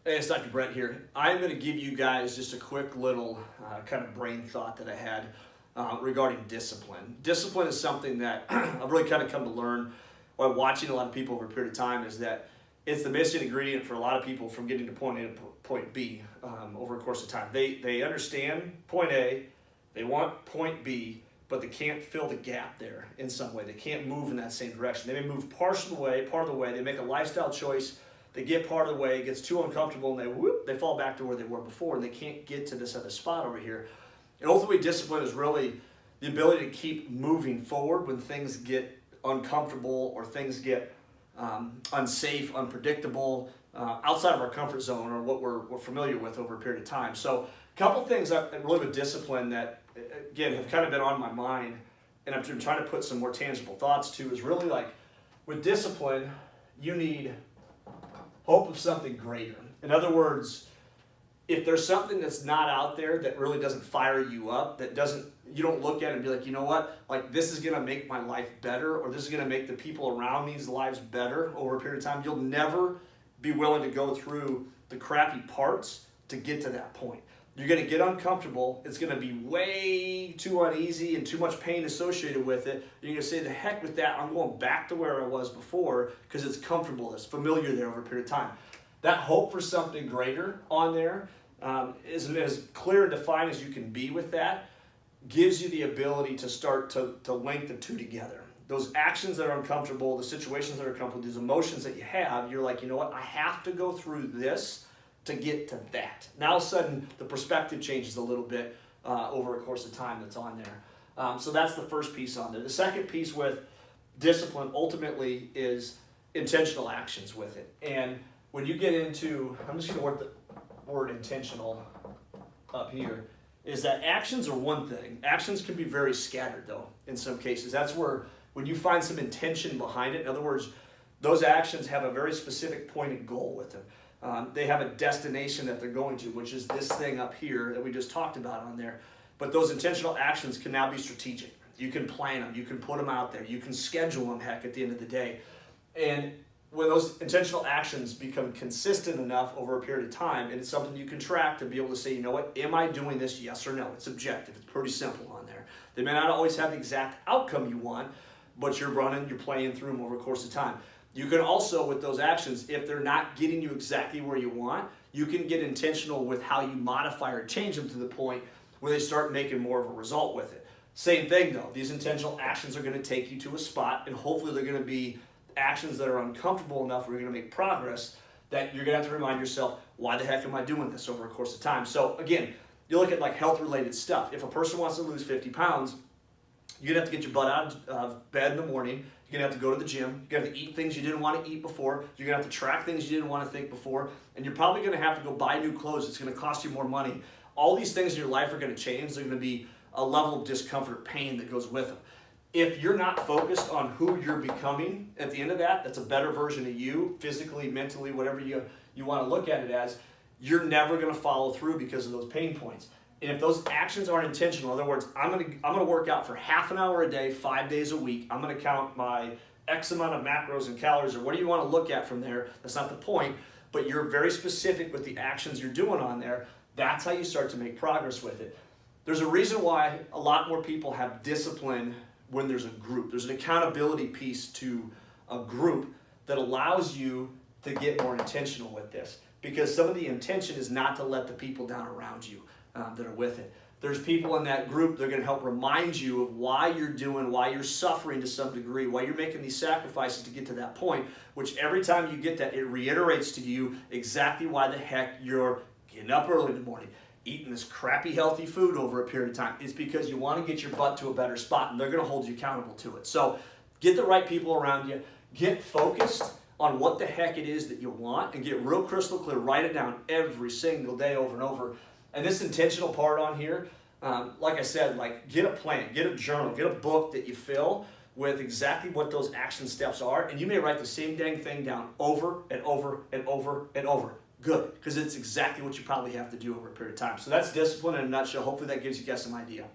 Hey, it's Dr. Brett here. I'm going to give you guys just a quick little kind of brain thought that I had regarding discipline. Discipline is something that I've really kind of come to learn by watching a lot of people over a period of time, is that it's the missing ingredient for a lot of people from getting to point A to point B over a course of time. They understand point A, they want point B, but they can't fill the gap there in some way. They can't move in that same direction. They may move part of the way, they make a lifestyle choice. They get part of the way, it gets too uncomfortable, and they fall back to where they were before, and they can't get to this other spot over here. And ultimately, discipline is really the ability to keep moving forward when things get uncomfortable or things get unsafe, unpredictable, outside of our comfort zone or what we're familiar with over a period of time. So a couple things really with discipline that, again, have kind of been on my mind, and I've been trying to put some more tangible thoughts to, is really like, with discipline, you need hope of something greater. In other words, if there's something that's not out there that really doesn't fire you up, you don't look at it and be like, you know what, like this is gonna make my life better, or this is gonna make the people around me's lives better over a period of time, you'll never be willing to go through the crappy parts to get to that point. You're gonna get uncomfortable, it's gonna be way too uneasy and too much pain associated with it. You're gonna say, the heck with that, I'm going back to where I was before because it's comfortable, it's familiar there over a period of time. That hope for something greater on there is as clear and defined as you can be with that, gives you the ability to start to link the two together. Those actions that are uncomfortable, the situations that are uncomfortable, these emotions that you have, you're like, you know what, I have to go through this to get to that. Now all of a sudden, the perspective changes a little bit over a course of time that's on there. So that's the first piece on there. The second piece with discipline ultimately is intentional actions with it. And when you get into, I'm just gonna work the word intentional up here, is that actions are one thing. Actions can be very scattered though, in some cases. That's where, when you find some intention behind it, in other words, those actions have a very specific pointed goal with them. They have a destination that they're going to, which is this thing up here that we just talked about on there. But those intentional actions can now be strategic. You can plan them, you can put them out there, you can schedule them, heck, at the end of the day. And when those intentional actions become consistent enough over a period of time, and it's something you can track to be able to say, you know what, am I doing this, yes or no? It's objective, it's pretty simple on there. They may not always have the exact outcome you want, but you're playing through them over a course of time. You can also, with those actions, if they're not getting you exactly where you want, you can get intentional with how you modify or change them to the point where they start making more of a result with it. Same thing though, these intentional actions are going to take you to a spot, and hopefully they're going to be actions that are uncomfortable enough where you're going to make progress, that you're going to have to remind yourself, why the heck am I doing this over a course of time? So again, you look at like health related stuff. If a person wants to lose 50 pounds, you're going to have to get your butt out of bed in the morning. You're going to have to go to the gym. You're going to have to eat things you didn't want to eat before. You're going to have to track things you didn't want to think before. And you're probably going to have to go buy new clothes. It's going to cost you more money. All these things in your life are going to change. There's going to be a level of discomfort, pain that goes with them. If you're not focused on who you're becoming at the end of that, that's a better version of you, physically, mentally, whatever you want to look at it as, you're never going to follow through because of those pain points. And if those actions aren't intentional, in other words, I'm gonna work out for half an hour a day, 5 days a week. I'm gonna count my X amount of macros and calories, or what do you want to look at from there? That's not the point, but you're very specific with the actions you're doing on there. That's how you start to make progress with it. There's a reason why a lot more people have discipline when there's a group. There's an accountability piece to a group that allows you to get more intentional with this, because some of the intention is not to let the people down around you that are with it. There's people in that group that are going to help remind you of why you're suffering to some degree, why you're making these sacrifices to get to that point, which every time you get that, it reiterates to you exactly why the heck you're getting up early in the morning, eating this crappy healthy food over a period of time. It's because you want to get your butt to a better spot, and they're going to hold you accountable to it. So get the right people around you, get focused on what the heck it is that you want, and get real crystal clear, write it down every single day over and over. And this intentional part on here, like I said, like get a plan, get a journal, get a book that you fill with exactly what those action steps are, and you may write the same dang thing down over and over and over and over. Good, because it's exactly what you probably have to do over a period of time. So that's discipline in a nutshell. Hopefully that gives you guys some idea.